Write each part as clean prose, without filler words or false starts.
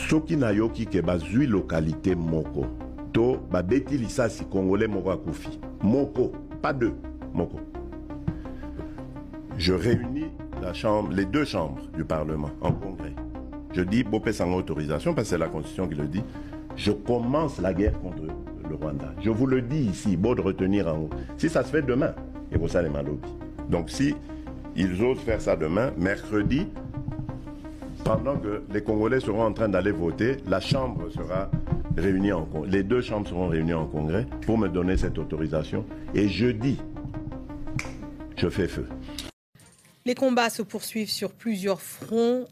soki nayoki ke bazwi localité moko to babeti lisasi congolais moko akufi moko pas deux moko je réunis les deux chambres du Parlement en congrès. Je dis Bopé sans autorisation parce que c'est la Constitution qui le dit. Je commence la guerre contre le Rwanda. Je vous le dis ici, beau de retenir en haut. Si ça se fait demain, et vous savez lobby. Donc si ils osent faire ça demain, mercredi, pendant que les Congolais seront en train d'aller voter, la Chambre sera réunie en congrès. Les deux chambres seront réunies en congrès pour me donner cette autorisation. Et jeudi, je fais feu. Les combats se poursuivent sur plusieurs fronts.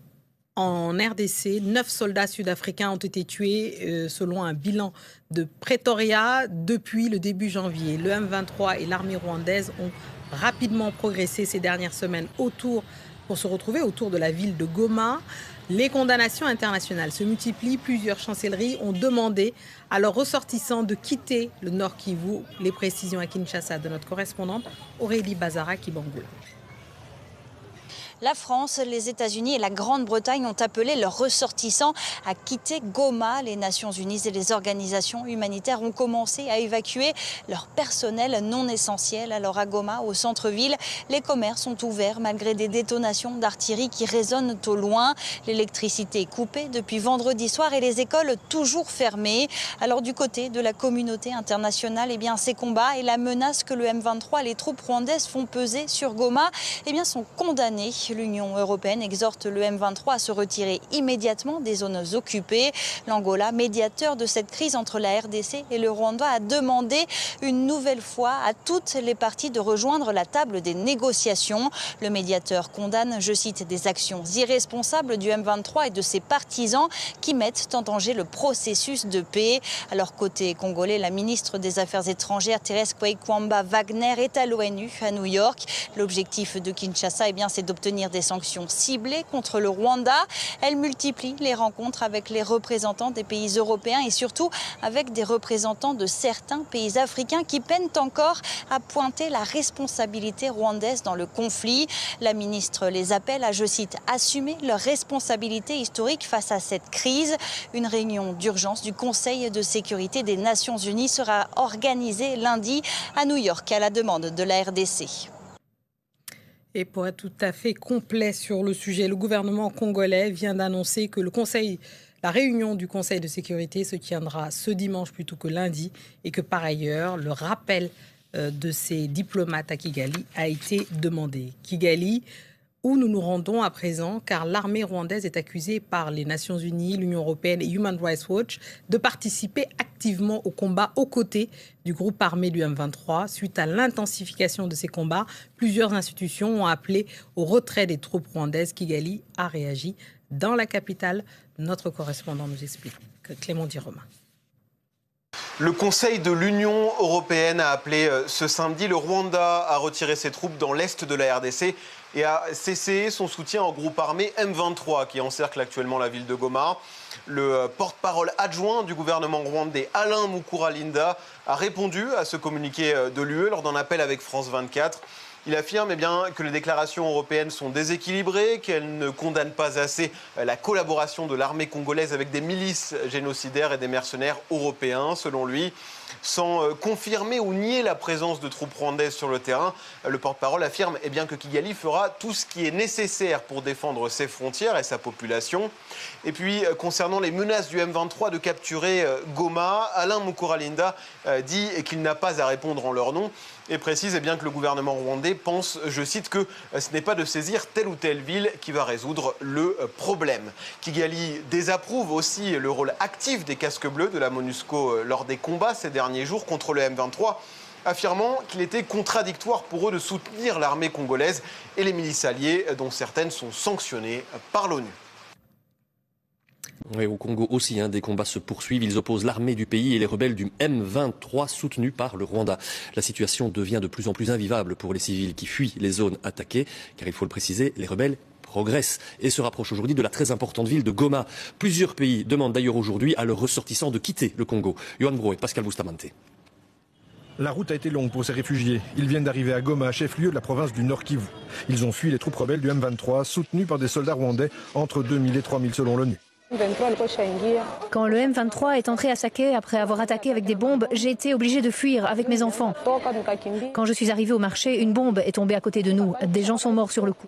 En RDC, 9 soldats sud-africains ont été tués selon un bilan de Pretoria depuis le début janvier. Le M23 et l'armée rwandaise ont rapidement progressé ces dernières semaines pour se retrouver autour de la ville de Goma. Les condamnations internationales se multiplient. Plusieurs chancelleries ont demandé à leurs ressortissants de quitter le Nord Kivu. Les précisions à Kinshasa de notre correspondante Aurélie Bazara-Kibangula. La France, les États-Unis et la Grande-Bretagne ont appelé leurs ressortissants à quitter Goma. Les Nations Unies et les organisations humanitaires ont commencé à évacuer leur personnel non essentiel. Alors à Goma, au centre-ville, les commerces sont ouverts malgré des détonations d'artillerie qui résonnent au loin. L'électricité est coupée depuis vendredi soir et les écoles toujours fermées. Alors du côté de la communauté internationale, ces combats et la menace que le M23 et les troupes rwandaises font peser sur Goma sont condamnés. L'Union européenne exhorte le M23 à se retirer immédiatement des zones occupées. L'Angola, médiateur de cette crise entre la RDC et le Rwanda, a demandé une nouvelle fois à toutes les parties de rejoindre la table des négociations. Le médiateur condamne, je cite, des actions irresponsables du M23 et de ses partisans qui mettent en danger le processus de paix. Alors côté congolais, la ministre des Affaires étrangères, Thérèse Kweikwamba Wagner, est à l'ONU à New York. L'objectif de Kinshasa, c'est d'obtenir des sanctions ciblées contre le Rwanda. Elle multiplie les rencontres avec les représentants des pays européens et surtout avec des représentants de certains pays africains qui peinent encore à pointer la responsabilité rwandaise dans le conflit. La ministre les appelle à, je cite, assumer leur responsabilité historique face à cette crise. Une réunion d'urgence du Conseil de sécurité des Nations Unies sera organisée lundi à New York à la demande de la RDC. Et pour être tout à fait complet sur le sujet, le gouvernement congolais vient d'annoncer que la réunion du Conseil de sécurité se tiendra ce dimanche plutôt que lundi et que par ailleurs, le rappel de ces diplomates à Kigali a été demandé. Kigali, où nous nous rendons à présent, car l'armée rwandaise est accusée par les Nations Unies, l'Union européenne et Human Rights Watch de participer activement au combat aux côtés du groupe armé du M23. Suite à l'intensification de ces combats, plusieurs institutions ont appelé au retrait des troupes rwandaises. Kigali a réagi dans la capitale. Notre correspondant nous explique, Clément Di-Romain. Le Conseil de l'Union européenne a appelé ce samedi le Rwanda à retirer ses troupes dans l'est de la RDC et à cesser son soutien au groupe armé M23 qui encercle actuellement la ville de Goma. Le porte-parole adjoint du gouvernement rwandais, Alain Mukuralinda, a répondu à ce communiqué de l'UE lors d'un appel avec France 24. Il affirme que les déclarations européennes sont déséquilibrées, qu'elles ne condamnent pas assez la collaboration de l'armée congolaise avec des milices génocidaires et des mercenaires européens. Selon lui, sans confirmer ou nier la présence de troupes rwandaises sur le terrain, le porte-parole affirme que Kigali fera tout ce qui est nécessaire pour défendre ses frontières et sa population. Et puis, concernant les menaces du M23 de capturer Goma, Alain Mukuralinda dit qu'il n'a pas à répondre en leur nom et précise que le gouvernement rwandais pense, je cite, que ce n'est pas de saisir telle ou telle ville qui va résoudre le problème. Kigali désapprouve aussi le rôle actif des casques bleus de la MONUSCO lors des combats ces derniers jours contre le M23, affirmant qu'il était contradictoire pour eux de soutenir l'armée congolaise et les milices alliées, dont certaines sont sanctionnées par l'ONU. Oui, au Congo aussi, des combats se poursuivent. Ils opposent l'armée du pays et les rebelles du M23 soutenus par le Rwanda. La situation devient de plus en plus invivable pour les civils qui fuient les zones attaquées, car il faut le préciser, les rebelles progressent et se rapprochent aujourd'hui de la très importante ville de Goma. Plusieurs pays demandent d'ailleurs aujourd'hui à leurs ressortissants de quitter le Congo. Yohan Bro et Pascal Bustamante. La route a été longue pour ces réfugiés. Ils viennent d'arriver à Goma, chef-lieu de la province du Nord Kivu. Ils ont fui les troupes rebelles du M23, soutenues par des soldats rwandais, entre 2000 et 3000 selon l'ONU. Quand le M23 est entré à Saké après avoir attaqué avec des bombes, j'ai été obligée de fuir avec mes enfants. Quand je suis arrivée au marché, une bombe est tombée à côté de nous. Des gens sont morts sur le coup.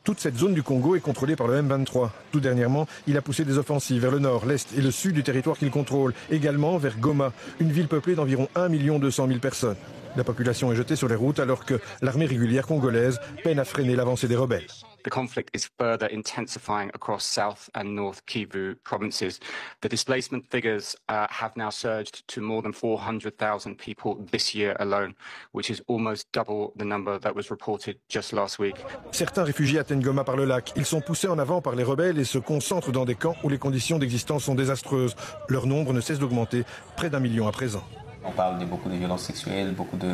Toute cette zone du Congo est contrôlée par le M23. Tout dernièrement, il a poussé des offensives vers le nord, l'est et le sud du territoire qu'il contrôle. Également vers Goma, une ville peuplée d'environ 1 200 000 personnes. La population est jetée sur les routes alors que l'armée régulière congolaise peine à freiner l'avancée des rebelles. The conflict is further intensifying across South and North Kivu provinces. The displacement figures have now surged to more than 400,000 people this year alone, which is almost double the number that was reported just last week. Certains réfugiés atteignent Goma par le lac. Ils sont poussés en avant par les rebelles et se concentrent dans des camps où les conditions d'existence sont désastreuses. Leur nombre ne cesse d'augmenter, près d'1 million à présent. On parle de beaucoup de violences sexuelles, beaucoup de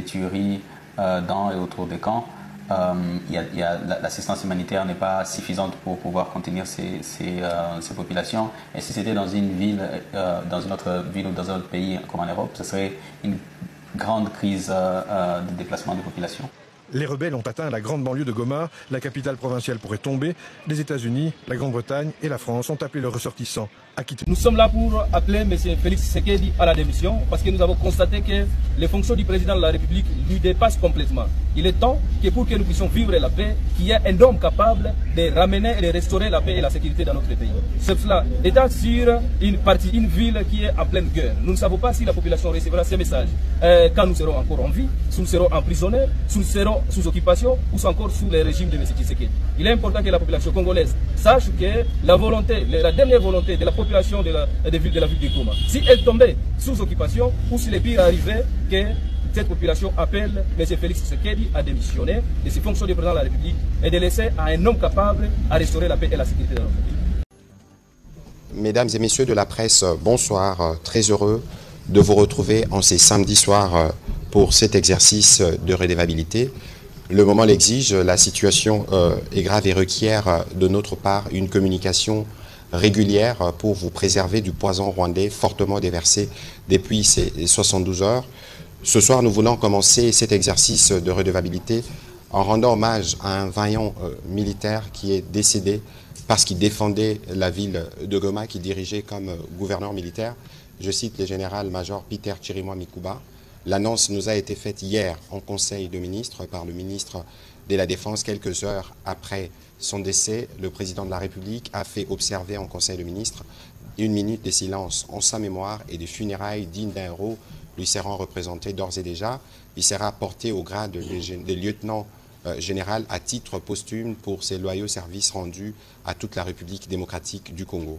tueries dans et autour des camps. L'assistance humanitaire n'est pas suffisante pour pouvoir contenir ces populations. Et si c'était dans une ville, dans une autre ville ou dans un autre pays comme en Europe, ce serait une grande crise de déplacement de population. Les rebelles ont atteint la grande banlieue de Goma, la capitale provinciale pourrait tomber. Les États-Unis, la Grande-Bretagne et la France ont appelé leurs ressortissants à quitter. Nous sommes là pour appeler M. Félix Tshisekedi à la démission parce que nous avons constaté que les fonctions du président de la République lui dépassent complètement. Il est temps que pour que nous puissions vivre la paix, qu'il y ait un homme capable de ramener et de restaurer la paix et la sécurité dans notre pays. C'est cela, étant sur une ville qui est en pleine guerre. Nous ne savons pas si la population recevra ces messages quand nous serons encore en vie, si nous serons emprisonnés, si nous serons sous occupation ou encore sous le régime de M. Tshisekedi. Il est important que la population congolaise sache que la dernière volonté de la population de la ville de Goma, si elle tombait sous occupation ou si le pire arrivait, que cette population appelle M. Félix Tshisekedi à démissionner de ses fonctions de président de la République et de laisser à un homme capable à restaurer la paix et la sécurité dans notre pays. Mesdames et messieurs de la presse, bonsoir. Très heureux de vous retrouver en ces samedis soirs pour cet exercice de redevabilité. Le moment l'exige, la situation est grave et requiert de notre part une communication régulière pour vous préserver du poison rwandais fortement déversé depuis ces 72 heures. Ce soir, nous voulons commencer cet exercice de redevabilité en rendant hommage à un vaillant militaire qui est décédé parce qu'il défendait la ville de Goma, qu'il dirigeait comme gouverneur militaire. Je cite le général-major Peter Chirimwa Mikuba. L'annonce nous a été faite hier en Conseil de ministres par le ministre de la Défense. Quelques heures après son décès, le président de la République a fait observer en Conseil de ministres 1 minute de silence en sa mémoire et des funérailles dignes d'un héros lui seront représentées d'ores et déjà. Il sera porté au grade de lieutenant général à titre posthume pour ses loyaux services rendus à toute la République démocratique du Congo.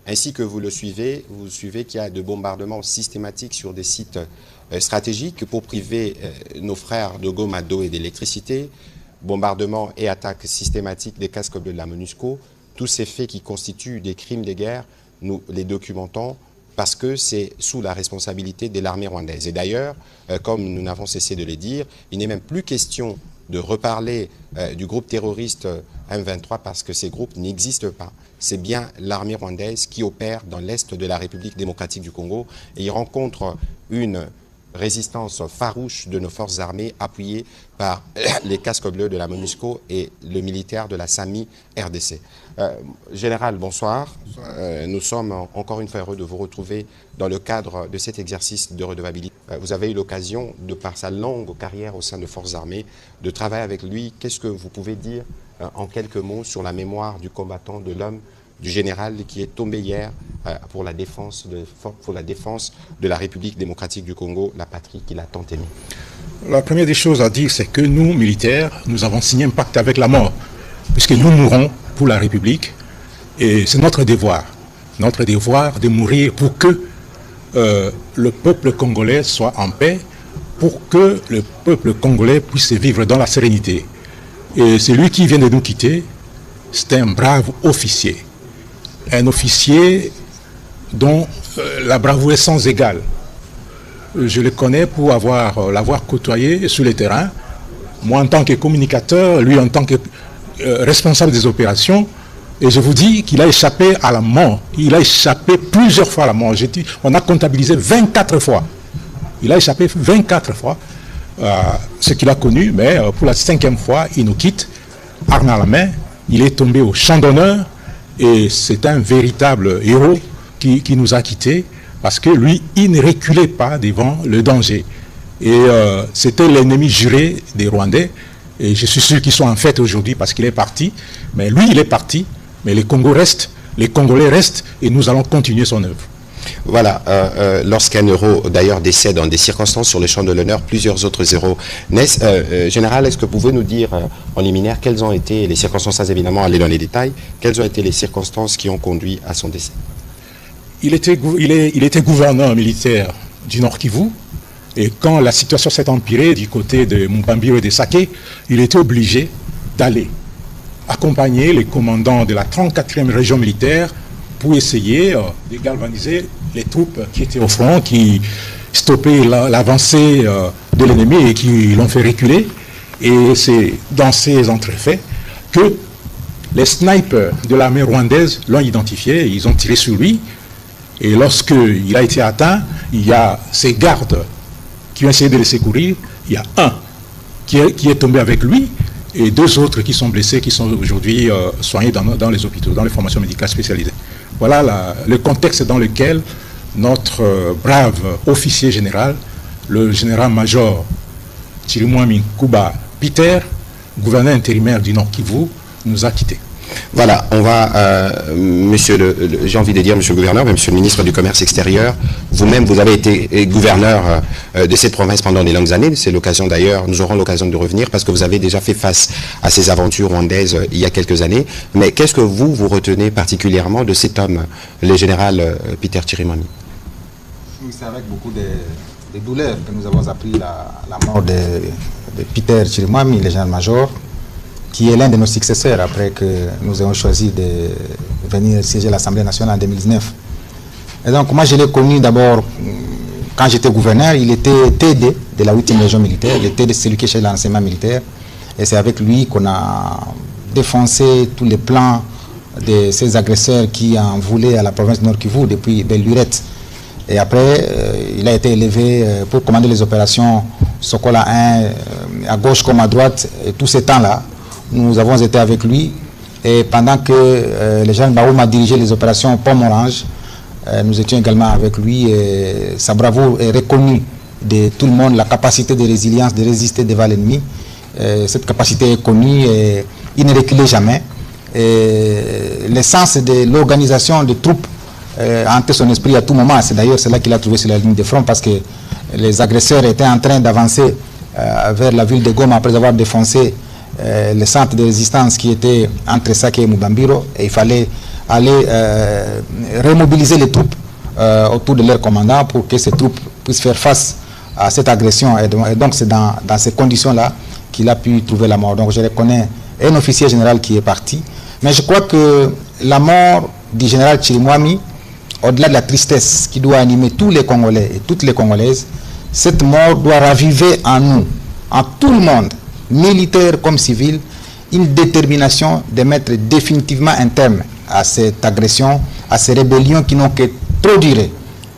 Ainsi que vous suivez qu'il y a de bombardements systématiques sur des sites stratégiques pour priver nos frères de Goma d'eau et d'électricité, bombardements et attaques systématiques des casques bleus de la MONUSCO. Tous ces faits qui constituent des crimes de guerre, nous les documentons parce que c'est sous la responsabilité de l'armée rwandaise. Et d'ailleurs, comme nous n'avons cessé de le dire, il n'est même plus question de reparler du groupe terroriste M23 parce que ces groupes n'existent pas. C'est bien l'armée rwandaise qui opère dans l'est de la République démocratique du Congo et il rencontre une résistance farouche de nos forces armées appuyées par les casques bleus de la MONUSCO et le militaire de la SAMI RDC. Général, bonsoir. Nous sommes encore une fois heureux de vous retrouver dans le cadre de cet exercice de redevabilité. Vous avez eu l'occasion, de par sa longue carrière au sein de forces armées, de travailler avec lui. Qu'est-ce que vous pouvez dire en quelques mots sur la mémoire du combattant, de l'homme, du général qui est tombé hier pour la défense de la République démocratique du Congo, la patrie qu'il a tant aimée? La première des choses à dire, c'est que nous, militaires, nous avons signé un pacte avec la mort, puisque nous mourrons pour la République, et c'est notre devoir de mourir pour que le peuple congolais soit en paix, pour que le peuple congolais puisse vivre dans la sérénité. Et celui qui vient de nous quitter, c'est un brave officier. Un officier dont la bravoure est sans égale. Je le connais pour l'avoir côtoyé sur le terrain. Moi en tant que communicateur, lui en tant que responsable des opérations. Et je vous dis qu'il a échappé à la mort. Il a échappé plusieurs fois à la mort. On a comptabilisé 24 fois. Il a échappé 24 fois. Ce qu'il a connu, mais pour la 5e fois, il nous quitte, arme à la main. Il est tombé au champ d'honneur. Et c'est un véritable héros qui nous a quittés, parce que lui, il ne reculait pas devant le danger. Et c'était l'ennemi juré des Rwandais. Et je suis sûr qu'ils sont en fête aujourd'hui parce qu'il est parti. Mais lui, il est parti. Mais les Congolais restent et nous allons continuer son œuvre. Voilà, lorsqu'un héros d'ailleurs décède dans des circonstances sur le champ de l'honneur, plusieurs autres héros naissent. Général, est-ce que vous pouvez nous dire en liminaire quelles ont été les circonstances, sans évidemment aller dans les détails, quelles ont été les circonstances qui ont conduit à son décès? Il était gouverneur militaire du Nord Kivu, et quand la situation s'est empirée du côté de Mubambiro et de Sake, il était obligé d'aller accompagner les commandants de la 34e région militaire pour essayer de galvaniser les troupes qui étaient au front, qui stoppaient l'avancée de l'ennemi et qui l'ont fait reculer. Et c'est dans ces entrefaits que les snipers de l'armée rwandaise l'ont identifié, ils ont tiré sur lui. Et lorsqu'il a été atteint, il y a ces gardes qui ont essayé de le secourir. Il y a un qui est tombé avec lui et deux autres qui sont blessés, qui sont aujourd'hui soignés dans les hôpitaux, dans les formations médicales spécialisées. Voilà le contexte dans lequel notre brave officier général, le général-major Chirimwami Kuba Peter, gouverneur intérimaire du Nord Kivu, nous a quittés. Voilà, on va, j'ai envie de dire monsieur le gouverneur, mais monsieur le ministre du Commerce extérieur, vous-même, vous avez été gouverneur de cette province pendant de longues années. C'est l'occasion d'ailleurs, nous aurons l'occasion de revenir parce que vous avez déjà fait face à ces aventures rwandaises il y a quelques années. Mais qu'est-ce que vous retenez particulièrement de cet homme, le général Peter Chirimwami? C'est avec beaucoup de douleur que nous avons appris la mort de Peter Chirimwami, le général-major, qui est l'un de nos successeurs après que nous ayons choisi de venir siéger à l'Assemblée nationale en 2019. Et donc moi je l'ai connu d'abord quand j'étais gouverneur, il était TD de la 8e région militaire, il était celui qui est chez l'enseignement militaire, et c'est avec lui qu'on a défoncé tous les plans de ces agresseurs qui en voulaient à la province de Nord Kivu depuis Belle-Lurette. Et après, il a été élevé pour commander les opérations Sokola 1, à gauche comme à droite, et tous ces temps-là, nous avons été avec lui, et pendant que le général Baoum a dirigé les opérations Pomme Orange, nous étions également avec lui, et sa bravoure est reconnue de tout le monde, la capacité de résilience, de résister devant l'ennemi. Cette capacité est connue et il ne reculait jamais. L'essence de l'organisation des troupes a hanté son esprit à tout moment. C'est d'ailleurs cela qu'il a trouvé sur la ligne de front, parce que les agresseurs étaient en train d'avancer vers la ville de Goma après avoir défoncé le centre de résistance qui était entre Sake et Mubambiro, et il fallait aller remobiliser les troupes autour de leur commandant pour que ces troupes puissent faire face à cette agression. Et donc c'est dans ces conditions-là qu'il a pu trouver la mort. Donc je reconnais un officier général qui est parti. Mais je crois que la mort du général Chirimwami, au-delà de la tristesse qui doit animer tous les Congolais et toutes les Congolaises, cette mort doit raviver en nous, en tout le monde, militaire comme civil, une détermination de mettre définitivement un terme à cette agression, à ces rébellions qui n'ont que trop duré.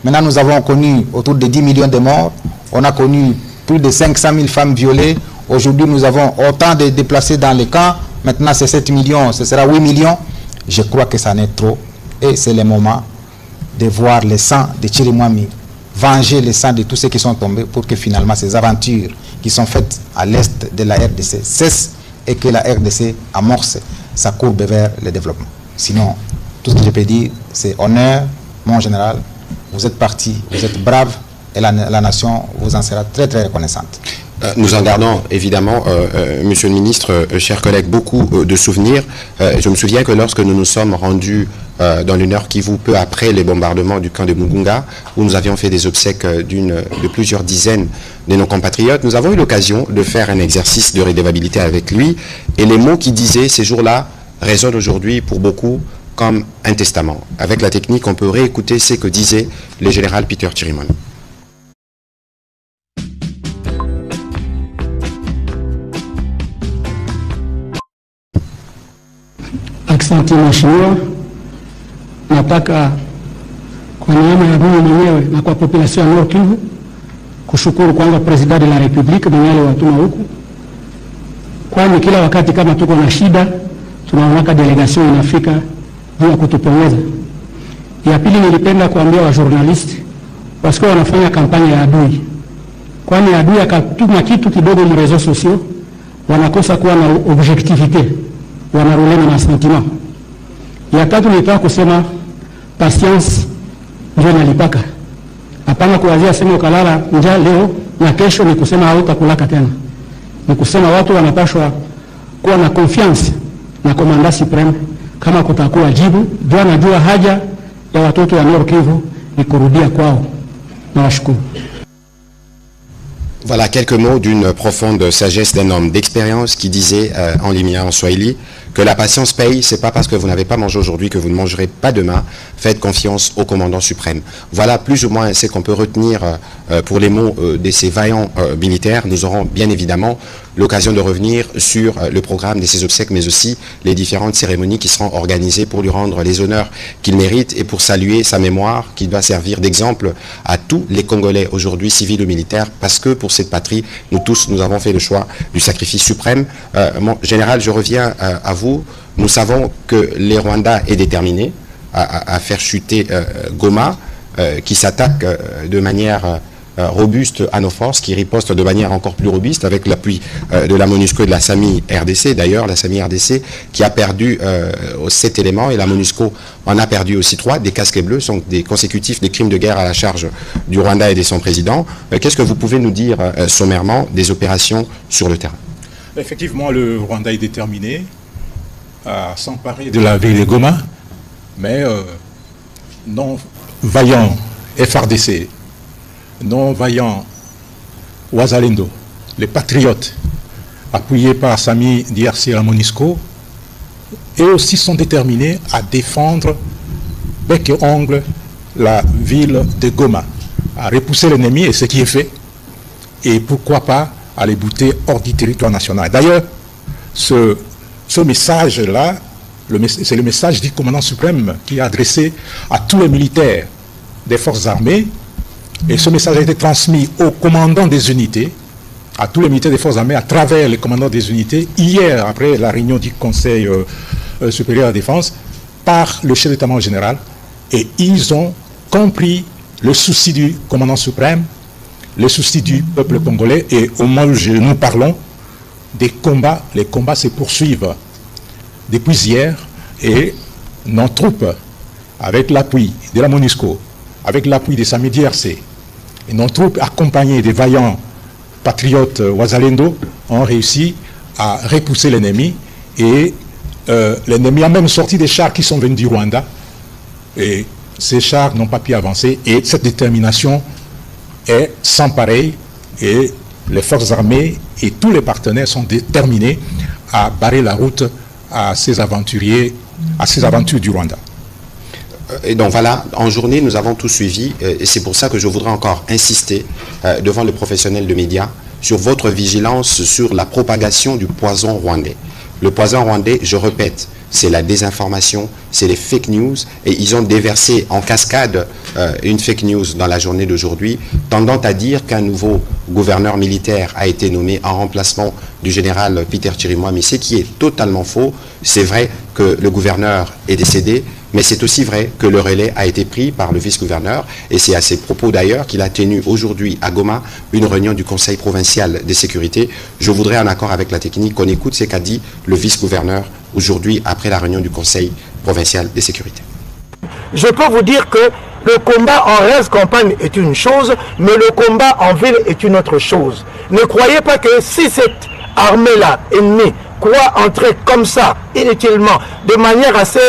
Maintenant, nous avons connu autour de 10 millions de morts, on a connu plus de 500 000 femmes violées, aujourd'hui nous avons autant de déplacés dans les camps, maintenant c'est 7 millions, ce sera 8 millions. Je crois que ça n'est trop, et c'est le moment de voir le sang de Chirimwami, venger le sang de tous ceux qui sont tombés pour que finalement ces aventures qui sont faites à l'est de la RDC cessent et que la RDC amorce sa courbe vers le développement. Sinon, tout ce que je peux dire, c'est honneur, mon général, vous êtes parti, vous êtes brave, et la nation vous en sera très très reconnaissante. Nous en gardons évidemment, monsieur le ministre, chers collègues, beaucoup de souvenirs. Je me souviens que lorsque nous nous sommes rendus dans le Nord Kivu, peu après les bombardements du camp de Mugunga, où nous avions fait des obsèques de plusieurs dizaines de nos compatriotes, nous avons eu l'occasion de faire un exercice de redevabilité avec lui, et les mots qu'il disait ces jours-là résonnent aujourd'hui pour beaucoup comme un testament. Avec la technique, on peut réécouter ce que disait le général Peter Chirimwami. Asante mheshimiwa, nataka kwa niaba ya mimi mwenyewe na kwa population ya Nord Kivu kushukuru kwanza President de la Republique mwenye aliwatuma huku, kwani kila wakati kama tuko na shida tunaona delegation inafika juu ya kutupongeza. Ya pili, nilipenda kuambia wa journalist wasikuwa wanafanya kampanya ya adui, kwani adui akatuma kitu kidogo mu réseaux sociaux wanakosa kuwa na objectivité, wanarulema na sentiment. Ya tatu, nilitaka kusema patience ndio nalipaka. Hapana kuwazia sema ukalala njaa leo na kesho ni kusema hautakulaka tena. Ni kusema watu wanapashwa kuwa na confiance na komanda supreme kama kutakuwa jibu. Ndio anajua haja ya watoto wa Nord Kivu ni kurudia kwao. Nawashukuru. Voilà quelques mots d'une profonde sagesse d'un homme d'expérience qui disait en liminal en Swahili que la patience paye, c'est pas parce que vous n'avez pas mangé aujourd'hui que vous ne mangerez pas demain. Faites confiance au commandant suprême. Voilà plus ou moins ce qu'on peut retenir pour les mots de ces vaillants militaires. Nous aurons bien évidemment l'occasion de revenir sur le programme de ces obsèques, mais aussi les différentes cérémonies qui seront organisées pour lui rendre les honneurs qu'il mérite et pour saluer sa mémoire qui doit servir d'exemple à tous les Congolais aujourd'hui, civils ou militaires, parce que pour cette patrie, nous tous, nous avons fait le choix du sacrifice suprême. Mon général, je reviens à vous. Nous savons que les Rwandais est déterminé à faire chuter Goma, qui s'attaque de manière robuste à nos forces, qui riposte de manière encore plus robuste avec l'appui de la MONUSCO et de la SAMI RDC. D'ailleurs, la SAMI RDC qui a perdu 7 éléments et la MONUSCO en a perdu aussi 3. Des casques bleus sont des consécutifs des crimes de guerre à la charge du Rwanda et de son président. Qu'est-ce que vous pouvez nous dire sommairement des opérations sur le terrain? Effectivement, le Rwanda est déterminé à s'emparer de la ville de Goma, mais non vaillant FRDC, non vaillant Wazalendo, les patriotes, appuyés par Sami DRC et la MONUSCO, eux aussi sont déterminés à défendre bec et ongle la ville de Goma, à repousser l'ennemi, et ce qui est fait, et pourquoi pas à les bouter hors du territoire national. D'ailleurs, ce message-là, c'est le message du commandant suprême qui est adressé à tous les militaires des forces armées. Et ce message a été transmis aux commandants des unités, à tous les militaires des forces armées, à travers les commandants des unités, hier, après la réunion du Conseil supérieur à la défense, par le chef d'état-major général. Et ils ont compris le souci du commandant suprême, le souci du peuple congolais. Et au moment où nous parlons, des combats, les combats se poursuivent depuis hier, et nos troupes, avec l'appui de la MONUSCO, avec l'appui des SAMI DRC, et nos troupes accompagnées des vaillants patriotes Wazalendo ont réussi à repousser l'ennemi, et l'ennemi a même sorti des chars qui sont venus du Rwanda, et ces chars n'ont pas pu avancer, et cette détermination est sans pareil, et les forces armées et tous les partenaires sont déterminés à barrer la route à ces aventuriers, à ces aventures du Rwanda. Et donc voilà, en journée, nous avons tout suivi, et c'est pour ça que je voudrais encore insister devant le professionnel de médias sur votre vigilance sur la propagation du poison rwandais. Le poison rwandais, je répète, c'est la désinformation, c'est les fake news, et ils ont déversé en cascade une fake news dans la journée d'aujourd'hui, tendant à dire qu'un nouveau gouverneur militaire a été nommé en remplacement du général Peter Chirimwami, ce qui est totalement faux. C'est vrai que le gouverneur est décédé, mais c'est aussi vrai que le relais a été pris par le vice-gouverneur, et c'est à ces propos d'ailleurs qu'il a tenu aujourd'hui à Goma une réunion du Conseil provincial de sécurité. Je voudrais, en accord avec la technique, qu'on écoute ce qu'a dit le vice-gouverneur aujourd'hui après la réunion du Conseil provincial de sécurité. Je peux vous dire que le combat en reste campagne est une chose, mais le combat en ville est une autre chose. Ne croyez pas que si cette armée-là, ennemie, croit entrer comme ça, inutilement, de manière assez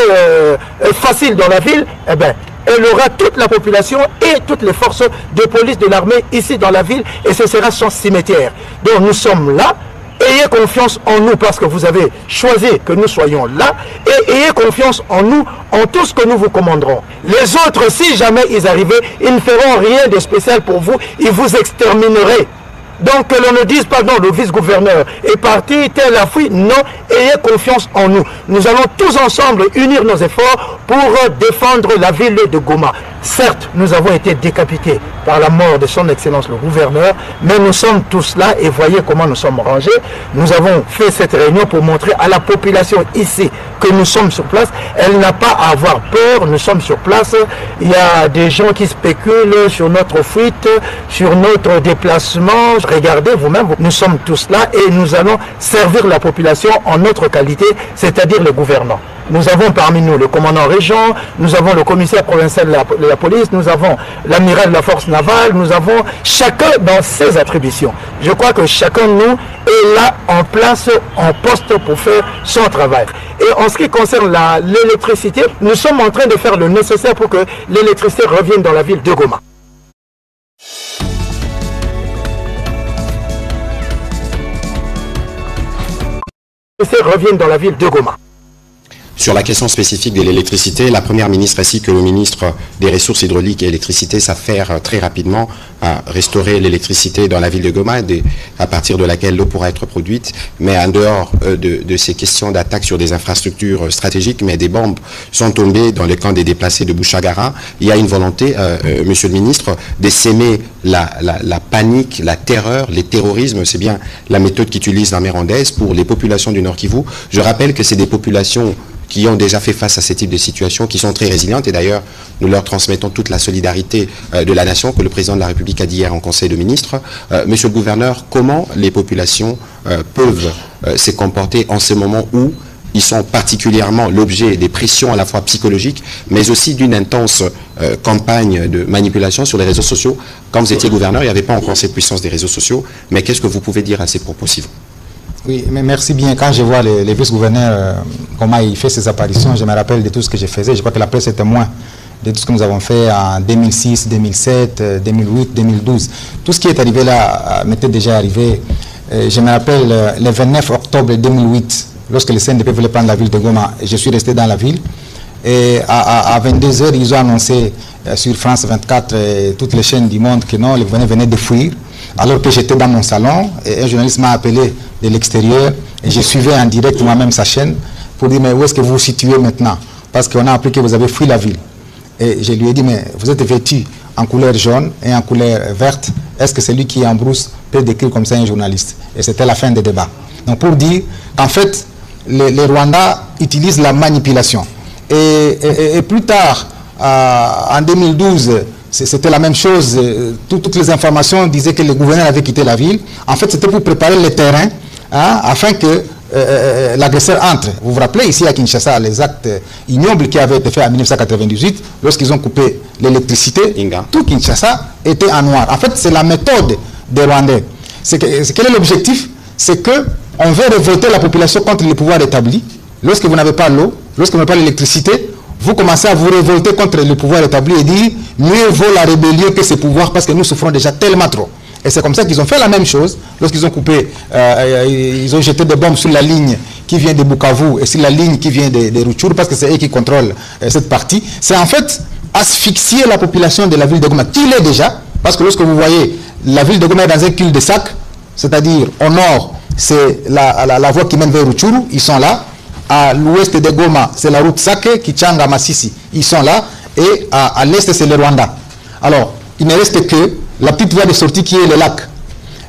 facile dans la ville, eh bien, elle aura toute la population et toutes les forces de police de l'armée ici dans la ville, et ce sera son cimetière. Donc nous sommes là. Ayez confiance en nous parce que vous avez choisi que nous soyons là, et ayez confiance en nous, en tout ce que nous vous commanderons. Les autres, si jamais ils arrivaient, ils ne feront rien de spécial pour vous, ils vous extermineraient. Donc que l'on ne dise pas non, le vice-gouverneur est parti, tel a fui. Non, ayez confiance en nous. Nous allons tous ensemble unir nos efforts pour défendre la ville de Goma. Certes, nous avons été décapités par la mort de son Excellence le gouverneur, mais nous sommes tous là et voyez comment nous sommes rangés. Nous avons fait cette réunion pour montrer à la population ici que nous sommes sur place. Elle n'a pas à avoir peur, nous sommes sur place. Il y a des gens qui spéculent sur notre fuite, sur notre déplacement. Regardez vous-même, nous sommes tous là et nous allons servir la population en notre qualité, c'est-à-dire le gouvernant. Nous avons parmi nous le commandant régent, nous avons le commissaire provincial de la police, nous avons l'amiral de la force navale, nous avons chacun dans ses attributions. Je crois que chacun de nous est là en place, en poste pour faire son travail. Et en ce qui concerne l'électricité, nous sommes en train de faire le nécessaire pour que l'électricité revienne dans la ville de Goma. Reviennent dans la ville de Goma. Sur la question spécifique de l'électricité, la Première ministre ainsi que le ministre des Ressources hydrauliques et électricité s'affairent très rapidement à restaurer l'électricité dans la ville de Goma, à partir de laquelle l'eau pourra être produite. Mais en dehors de ces questions d'attaque sur des infrastructures stratégiques, mais des bombes sont tombées dans le camp des déplacés de Bouchagara. Il y a une volonté, Monsieur le ministre, de s'aimer la panique, la terreur, les terrorismes. C'est bien la méthode qu'utilise l'armée rwandaise pour les populations du Nord Kivu. Je rappelle que c'est des populations qui ont déjà fait face à ce type de situation, qui sont très résilientes. Et d'ailleurs, nous leur transmettons toute la solidarité de la nation que le président de la République a dit hier en Conseil de ministres. Monsieur le gouverneur, comment les populations peuvent se comporter en ce moment où ils sont particulièrement l'objet des pressions à la fois psychologiques, mais aussi d'une intense campagne de manipulation sur les réseaux sociaux. Quand vous étiez gouverneur, il n'y avait pas encore cette puissance des réseaux sociaux. Mais qu'est-ce que vous pouvez dire à ces propos, s'il vous plaît? Oui, mais merci bien. Quand je vois les vice-gouverneurs, comment ils font ces apparitions, je me rappelle de tout ce que je faisais. Je crois que la presse est témoin de tout ce que nous avons fait en 2006, 2007, 2008, 2012. Tout ce qui est arrivé là m'était déjà arrivé. Je me rappelle le 29 octobre 2008, lorsque le CNDP voulait prendre la ville de Goma, je suis resté dans la ville. Et à 22h, ils ont annoncé sur France 24 et toutes les chaînes du monde que non, le gouverneur venait de fuir. Alors que j'étais dans mon salon, et un journaliste m'a appelé de l'extérieur, et je suivais en direct moi-même sa chaîne, pour dire, mais où est-ce que vous vous situez maintenant? Parce qu'on a appris que vous avez fui la ville. Et je lui ai dit, mais vous êtes vêtu en couleur jaune et en couleur verte, est-ce que celui qui est en brousse peut décrire comme ça un journaliste? Et c'était la fin des débats. Donc pour dire qu'en fait, les Rwandais utilisent la manipulation. Et plus tard, en 2012, c'était la même chose. Toutes les informations disaient que le gouverneur avait quitté la ville. En fait, c'était pour préparer le terrain afin que l'agresseur entre. Vous vous rappelez ici à Kinshasa les actes ignobles qui avaient été faits en 1998 lorsqu'ils ont coupé l'électricité. Tout Kinshasa était en noir. En fait, c'est la méthode des Rwandais. Quel est l'objectif? C'est qu'on veut révolter la population contre les pouvoirs établis. Lorsque vous n'avez pas l'eau, lorsque vous n'avez pas l'électricité, vous commencez à vous révolter contre le pouvoir établi et dire mieux vaut la rébellion que ce pouvoir parce que nous souffrons déjà tellement trop. Et c'est comme ça qu'ils ont fait la même chose lorsqu'ils ont coupé, ils ont jeté des bombes sur la ligne qui vient de Bukavu et sur la ligne qui vient de Rutshuru parce que c'est eux qui contrôlent cette partie. C'est en fait asphyxier la population de la ville de Goma, qui l'est déjà, parce que lorsque vous voyez la ville de Goma est dans un cul-de-sac, c'est-à-dire au nord, c'est la voie qui mène vers Rutshuru, ils sont là. À l'ouest de Goma, c'est la route Sake, Kichanga, Massissi. Ils sont là. Et à l'est, c'est le Rwanda. Alors, il ne reste que la petite voie de sortie qui est le lac.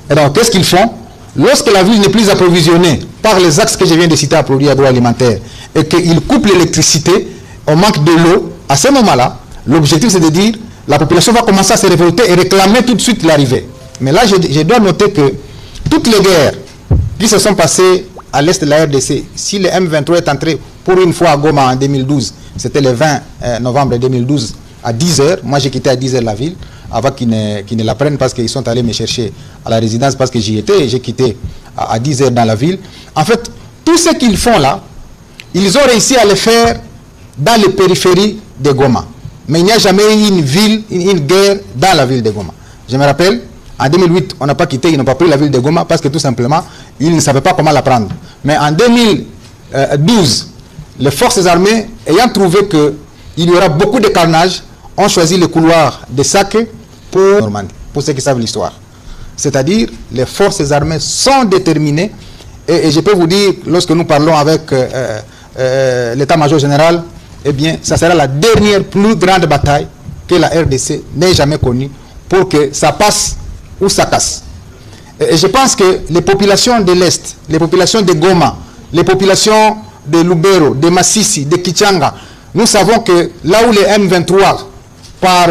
Et donc, qu'est-ce qu'ils font? Lorsque la ville n'est plus approvisionnée par les axes que je viens de citer à produits agroalimentaires et qu'ils coupent l'électricité, on manque de l'eau, à ce moment-là, l'objectif c'est de dire la population va commencer à se révolter et réclamer tout de suite l'arrivée. Mais là, je dois noter que toutes les guerres qui se sont passées à l'est de la RDC, si le M23 est entré pour une fois à Goma en 2012, c'était le 20 novembre 2012 à 10h, moi j'ai quitté à 10h la ville, avant qu'ils ne la prennent parce qu'ils sont allés me chercher à la résidence parce que j'y étais et j'ai quitté à 10h dans la ville. En fait, tout ce qu'ils font là, ils ont réussi à le faire dans les périphéries de Goma. Mais il n'y a jamais eu une guerre dans la ville de Goma. Je me rappelle, en 2008, on n'a pas quitté, ils n'ont pas pris la ville de Goma parce que tout simplement, ils ne savaient pas comment la prendre. Mais en 2012, les forces armées, ayant trouvé qu'il y aura beaucoup de carnage, ont choisi le couloir de Sake pour Normandie, pour ceux qui savent l'histoire. C'est-à-dire, les forces armées sont déterminées. Et je peux vous dire, lorsque nous parlons avec l'état-major général, eh bien, ça sera la dernière plus grande bataille que la RDC n'ait jamais connu pour que ça passe ou ça casse. Et je pense que les populations de l'Est, les populations de Goma, les populations de Lubero, de Massissi, de Kichanga, nous savons que là où les M23, par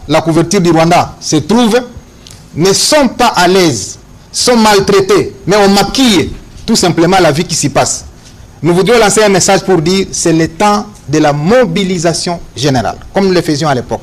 la couverture du Rwanda, se trouvent, ne sont pas à l'aise, sont maltraités, mais on maquille tout simplement la vie qui s'y passe. Nous voudrions lancer un message pour dire c'est le temps de la mobilisation générale, comme nous le faisions à l'époque.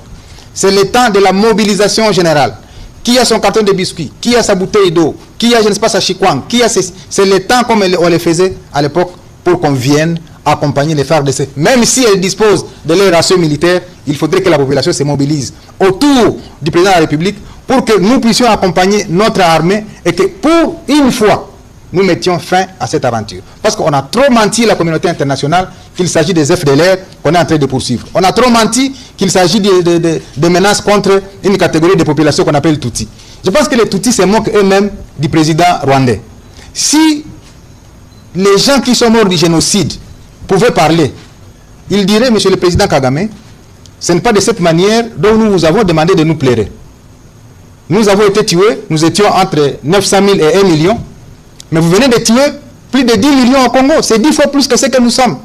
C'est le temps de la mobilisation générale. Qui a son carton de biscuits, qui a sa bouteille d'eau, qui a, je ne sais pas, sa chikwang, qui a c'est le temps comme on le faisait à l'époque pour qu'on vienne accompagner les FARDC. Même si elles disposent de leur ratio militaire, il faudrait que la population se mobilise autour du président de la République pour que nous puissions accompagner notre armée et que pour une fois, nous mettions fin à cette aventure. Parce qu'on a trop menti à la communauté internationale qu'il s'agit des FDLR qu'on est en train de poursuivre. On a trop menti qu'il s'agit de menaces contre une catégorie de population qu'on appelle Tutsi. Je pense que les Tutsis se moquent eux-mêmes du président rwandais. Si les gens qui sont morts du génocide pouvaient parler, ils diraient, monsieur le président Kagame, ce n'est pas de cette manière dont nous vous avons demandé de nous plaire. Nous avons été tués, nous étions entre 900 000 et 1 million. Mais vous venez de tuer plus de 10 millions au Congo. C'est 10 fois plus que ce que nous sommes.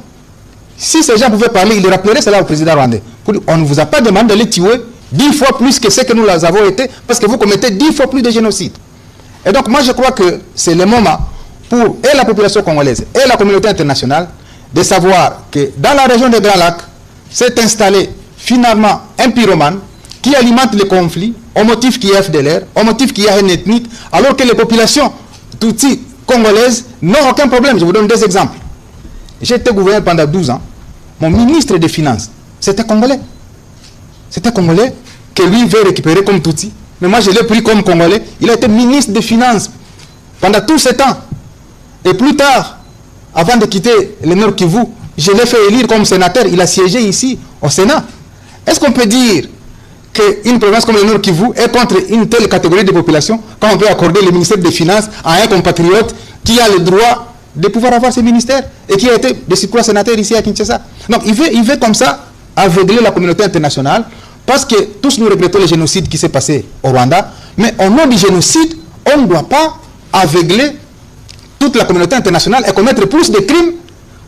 Si ces gens pouvaient parler, ils rappelleraient cela au président rwandais. On ne vous a pas demandé de les tuer 10 fois plus que ce que nous avons été, parce que vous commettez 10 fois plus de génocides. Et donc moi je crois que c'est le moment pour et la population congolaise et la communauté internationale de savoir que dans la région des Grands Lacs s'est installé finalement un pyromane qui alimente les conflits au motif qu'il y a FDLR, au motif qu'il y a une ethnie, alors que les populations Tutsi congolaises n'ont aucun problème. Je vous donne 2 exemples. J'ai été gouverneur pendant 12 ans. Mon ministre des Finances, c'était Congolais. C'était Congolais que lui veut récupérer comme Tutsi. Mais moi, je l'ai pris comme Congolais. Il a été ministre des Finances pendant tout ce temps. Et plus tard, avant de quitter le Nord Kivu, je l'ai fait élire comme sénateur. Il a siégé ici, au Sénat. Est-ce qu'on peut dire qu'une province comme le Nord Kivu est contre une telle catégorie de population quand on peut accorder le ministère des Finances à un compatriote qui a le droit de pouvoir avoir ce ministère et qui a été de surcroît sénateur ici à Kinshasa. Donc il veut comme ça aveugler la communauté internationale parce que tous nous regrettons le génocide qui s'est passé au Rwanda, mais au nom du génocide, on ne doit pas aveugler toute la communauté internationale et commettre plus de crimes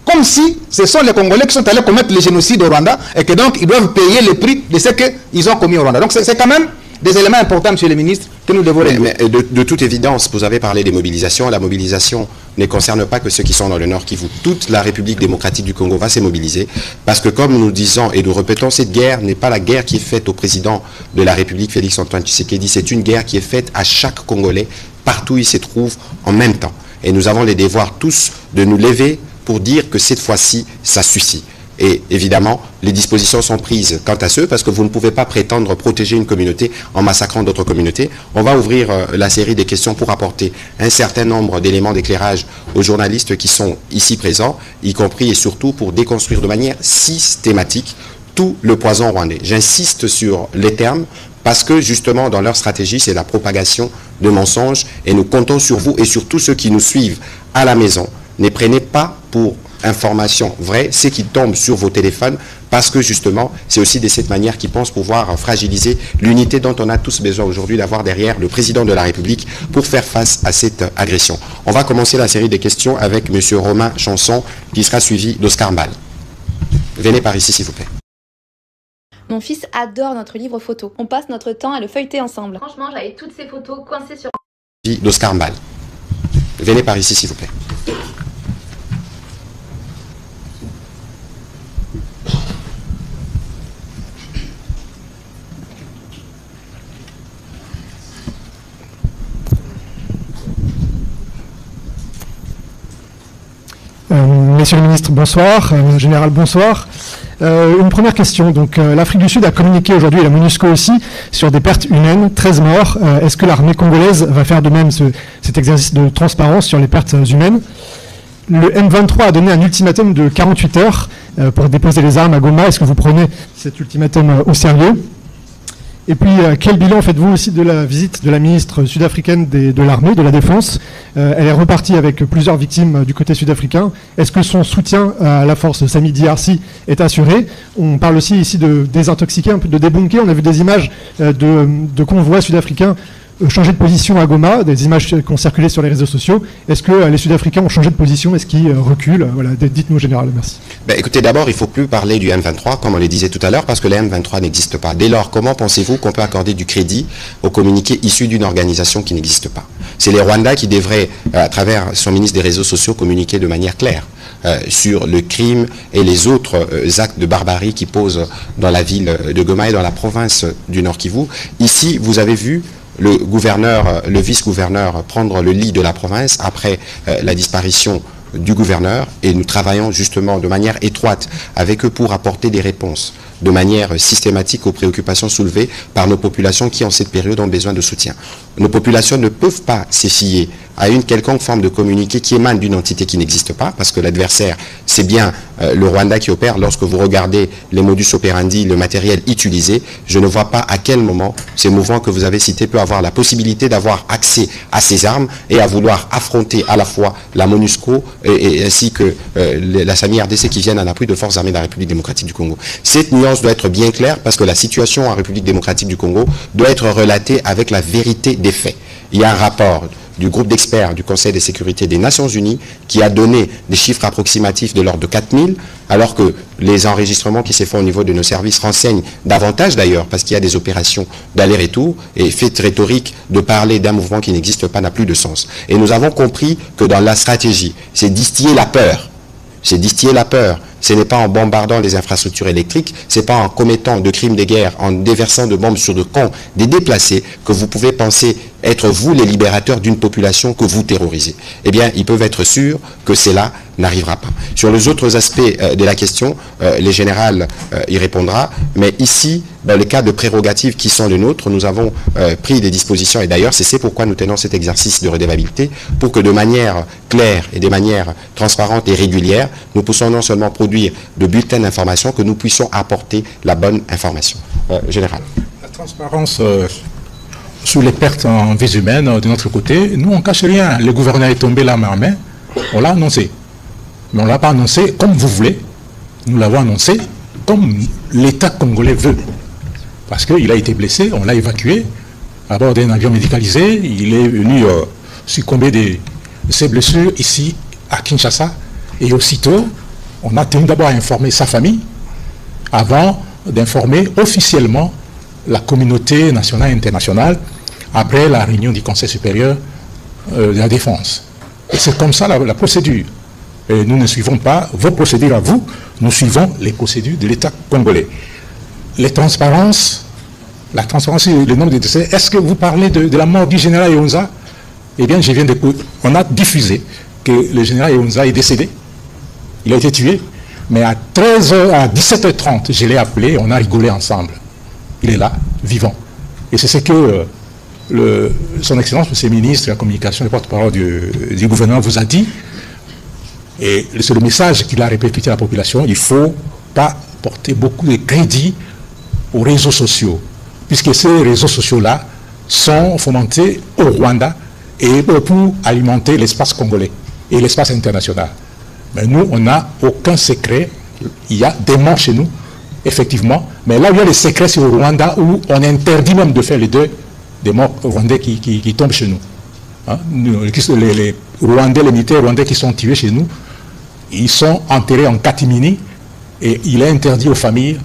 comme si ce sont les Congolais qui sont allés commettre le génocide au Rwanda et que donc ils doivent payer le prix de ce qu'ils ont commis au Rwanda. Donc c'est quand même des éléments importants, monsieur le ministre, que nous devons régler. Mais de toute évidence, vous avez parlé des mobilisations. La mobilisation ne concerne pas que ceux qui sont dans le Nord Kivu. Toute la République démocratique du Congo va se mobiliser parce que, comme nous disons et nous répétons, cette guerre n'est pas la guerre qui est faite au président de la République, Félix-Antoine Tshisekedi. C'est une guerre qui est faite à chaque Congolais, partout où il se trouve, en même temps. Et nous avons les devoirs tous de nous lever pour dire que cette fois-ci, ça suffit. Et évidemment, les dispositions sont prises quant à ceux, parce que vous ne pouvez pas prétendre protéger une communauté en massacrant d'autres communautés. On va ouvrir la série des questions pour apporter un certain nombre d'éléments d'éclairage aux journalistes qui sont ici présents, y compris et surtout pour déconstruire de manière systématique tout le poison rwandais. J'insiste sur les termes, parce que justement, dans leur stratégie, c'est la propagation de mensonges, et nous comptons sur vous et sur tous ceux qui nous suivent à la maison. Ne prenez pas pour information vraie ce qui tombe sur vos téléphones, parce que justement, c'est aussi de cette manière qu'ils pensent pouvoir fragiliser l'unité dont on a tous besoin aujourd'hui d'avoir derrière le président de la République pour faire face à cette agression. On va commencer la série de questions avec M. Romain Chanson, qui sera suivi d'Oscar Mbal. Venez par ici, s'il vous plaît. Mon fils adore notre livre photo. On passe notre temps à le feuilleter ensemble. Franchement, j'avais toutes ces photos coincées sur... D'Oscar Mbal. Venez par ici, s'il vous plaît. Messieurs les ministres, bonsoir. Général, bonsoir. Une première question. Donc, l'Afrique du Sud a communiqué aujourd'hui, et la MONUSCO aussi, sur des pertes humaines, 13 morts. Est-ce que l'armée congolaise va faire de même cet exercice de transparence sur les pertes humaines? Le M23 a donné un ultimatum de 48 heures pour déposer les armes à Goma. Est-ce que vous prenez cet ultimatum au sérieux? Et puis, quel bilan faites-vous aussi de la visite de la ministre sud-africaine de l'armée, de la défense? Elle est repartie avec plusieurs victimes du côté sud-africain. Est-ce que son soutien à la force Sami Diarsi est assuré? On parle aussi ici de désintoxiquer, un peu de débunker. On a vu des images de convois sud-africains changer de position à Goma, des images qui ont circulé sur les réseaux sociaux. Est-ce que les Sud-Africains ont changé de position? Est-ce qu'ils reculent? Voilà, dites-nous au général, merci. Écoutez, d'abord, il ne faut plus parler du M23, comme on le disait tout à l'heure, parce que le M23 n'existe pas. Dès lors, comment pensez-vous qu'on peut accorder du crédit aux communiqués issus d'une organisation qui n'existe pas? C'est les Rwandais qui devraient, à travers son ministre des réseaux sociaux, communiquer de manière claire sur le crime et les autres actes de barbarie qui posent dans la ville de Goma et dans la province du Nord Kivu. Ici, vous avez vu le vice-gouverneur prendre le lit de la province après la disparition du gouverneur, et nous travaillons justement de manière étroite avec eux pour apporter des réponses de manière systématique aux préoccupations soulevées par nos populations qui en cette période ont besoin de soutien. Nos populations ne peuvent pas se fier à une quelconque forme de communiqué qui émane d'une entité qui n'existe pas, parce que l'adversaire, c'est bien le Rwanda qui opère. Lorsque vous regardez les modus operandi, le matériel utilisé, je ne vois pas à quel moment ces mouvements que vous avez cités peuvent avoir la possibilité d'avoir accès à ces armes et à vouloir affronter à la fois la MONUSCO et ainsi que la SAMI RDC qui viennent en appui de forces armées de la République démocratique du Congo. Cette nuance doit être bien claire, parce que la situation en République démocratique du Congo doit être relatée avec la vérité des faits. Il y a un rapport du groupe d'experts du Conseil de sécurité des Nations Unies qui a donné des chiffres approximatifs de l'ordre de 4000, alors que les enregistrements qui se font au niveau de nos services renseignent davantage d'ailleurs, parce qu'il y a des opérations d'aller-retour, et fait rhétorique de parler d'un mouvement qui n'existe pas n'a plus de sens. Et nous avons compris que dans la stratégie, c'est distiller la peur. C'est distiller la peur. Ce n'est pas en bombardant les infrastructures électriques, ce n'est pas en commettant de crimes de guerre, en déversant de bombes sur de camps des déplacés que vous pouvez penser être vous les libérateurs d'une population que vous terrorisez. Eh bien, ils peuvent être sûrs que cela n'arrivera pas. Sur les autres aspects de la question, le général y répondra, mais ici, dans le cas de prérogatives qui sont les nôtres, nous avons pris des dispositions, et d'ailleurs c'est pourquoi nous tenons cet exercice de redevabilité, pour que de manière claire et de manière transparente et régulière, nous puissions non seulement produire de bulletins d'information, que nous puissions apporter la bonne information. Général. La transparence sur les pertes en vies humaines de notre côté, nous on ne cache rien. Le gouverneur est tombé là main à main, on l'a annoncé. Mais on ne l'a pas annoncé comme vous voulez, nous l'avons annoncé comme l'État congolais veut. Parce qu'il a été blessé, on l'a évacué à bord d'un avion médicalisé, il est venu succomber de ses blessures ici à Kinshasa, et aussitôt, on a tenu d'abord à informer sa famille avant d'informer officiellement la communauté nationale et internationale après la réunion du Conseil supérieur de la défense. Et c'est comme ça la procédure. Et nous ne suivons pas vos procédures à vous, nous suivons les procédures de l'État congolais. La transparence sur le nombre de décès, est-ce que vous parlez de la mort du général Eunza? Eh bien, on a diffusé que le général Eunza est décédé. Il a été tué, mais à 17h30, je l'ai appelé, on a rigolé ensemble. Il est là, vivant. Et c'est ce que son Excellence, M. le ministre de la Communication, le porte-parole du gouvernement vous a dit. Et c'est le message qu'il a répété à la population. Il ne faut pas porter beaucoup de crédit aux réseaux sociaux, puisque ces réseaux sociaux-là sont fomentés au Rwanda et pour alimenter l'espace congolais et l'espace international. Mais nous, on n'a aucun secret. Il y a des morts chez nous, effectivement. Mais là où il y a les secrets, c'est au Rwanda, où on interdit même de faire les deuils des morts rwandais qui tombent chez nous. Hein? Les Rwandais, les militaires rwandais qui sont tués chez nous, ils sont enterrés en catimini et il est interdit aux familles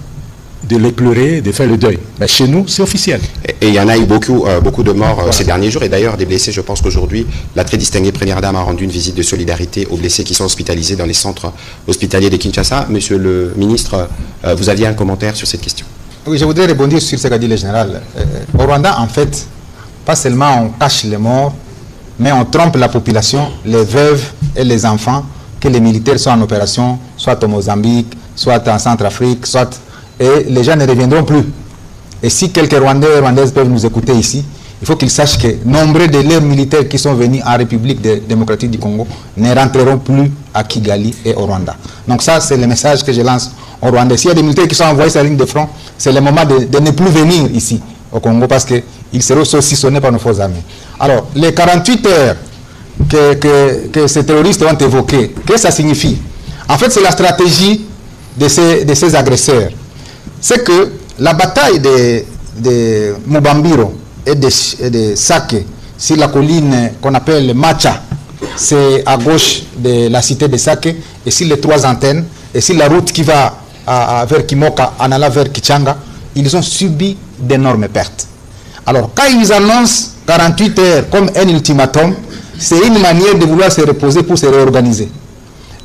de les pleurer, de faire le deuil. Mais chez nous, c'est officiel. Et il y en a eu beaucoup de morts ces derniers jours, et d'ailleurs des blessés. Je pense qu'aujourd'hui, la très distinguée Première Dame a rendu une visite de solidarité aux blessés qui sont hospitalisés dans les centres hospitaliers de Kinshasa. Monsieur le ministre, vous aviez un commentaire sur cette question? Oui, je voudrais rebondir sur ce qu'a dit le général. Au Rwanda, en fait, pas seulement on cache les morts, mais on trompe la population, les veuves et les enfants, que les militaires sont en opération, soit au Mozambique, soit en Centrafrique, soit... Et les gens ne reviendront plus. Et si quelques Rwandais et Rwandaises peuvent nous écouter ici, il faut qu'ils sachent que nombreux de leurs militaires qui sont venus en République démocratique du Congo ne rentreront plus à Kigali et au Rwanda. Donc ça, c'est le message que je lance au Rwanda. S'il y a des militaires qui sont envoyés sur la ligne de front, c'est le moment de ne plus venir ici. au Congo parce qu'ils seront saucissonnés par nos forces armées. Alors, les 48 heures que ces terroristes ont évoquées, qu'est-ce que ça signifie? En fait, c'est la stratégie de ces agresseurs. C'est que la bataille de Mubambiro et de Sake, sur la colline qu'on appelle Macha, c'est à gauche de la cité de Sake, et sur les 3 antennes, et sur la route qui va vers Kimoka, en allant vers Kichanga, ils ont subi d'énormes pertes. Alors, quand ils annoncent 48 heures comme un ultimatum, c'est une manière de vouloir se reposer pour se réorganiser.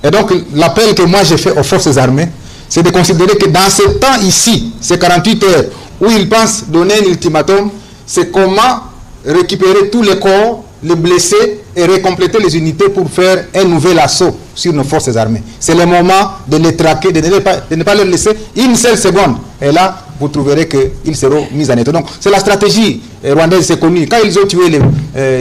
Et donc, l'appel que moi j'ai fait aux forces armées, c'est de considérer que dans ce temps ici, ces 48 heures, où ils pensent donner un ultimatum, c'est comment récupérer tous les corps, les blessés et recompléter les unités pour faire un nouvel assaut sur nos forces armées. C'est le moment de les traquer, de ne pas leur laisser une seule seconde. Et là, vous trouverez qu'ils seront mis en état. Donc, c'est la stratégie rwandaise, c'est connu. Quand ils ont tué,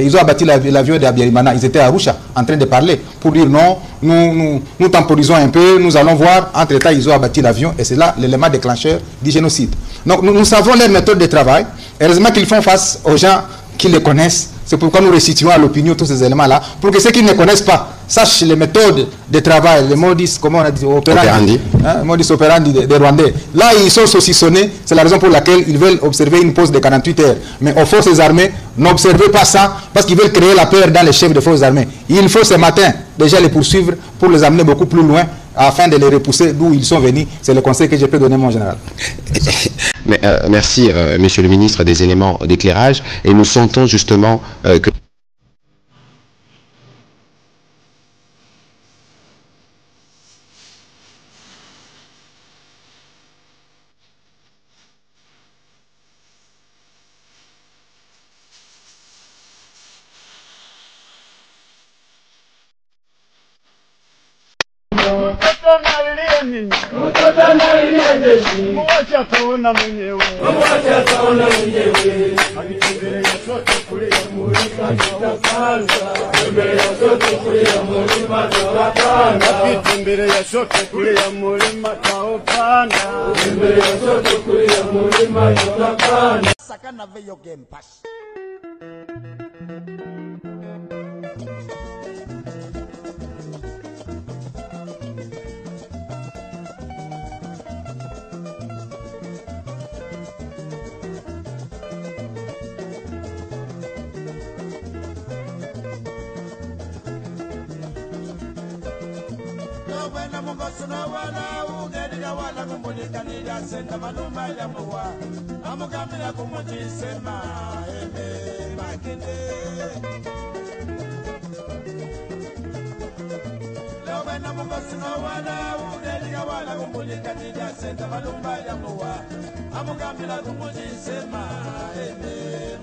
ils ont abattu l'avion d'Abiyarimana, ils étaient à Arusha en train de parler pour dire non, nous temporisons un peu, nous allons voir. Entre-temps, ils ont abattu l'avion et c'est là l'élément déclencheur du génocide. Donc, nous savons leur méthode de travail. Heureusement qu'ils font face aux gens qui les connaissent. C'est pourquoi nous restituons à l'opinion tous ces éléments-là, pour que ceux qui ne connaissent pas sachent les méthodes de travail, les modus, comment on a dit, opérandi, hein, modus operandi des Rwandais. Là, ils sont saucissonnés, c'est la raison pour laquelle ils veulent observer une pause de 48 heures. Mais aux forces armées, n'observez pas ça, parce qu'ils veulent créer la peur dans les chefs de forces armées. Il faut ce matin déjà les poursuivre pour les amener beaucoup plus loin, afin de les repousser d'où ils sont venus. C'est le conseil que je peux donner, mon général. Mais, merci, Monsieur le ministre, des éléments d'éclairage. Et nous sentons justement que... Amugambira kumujisema ene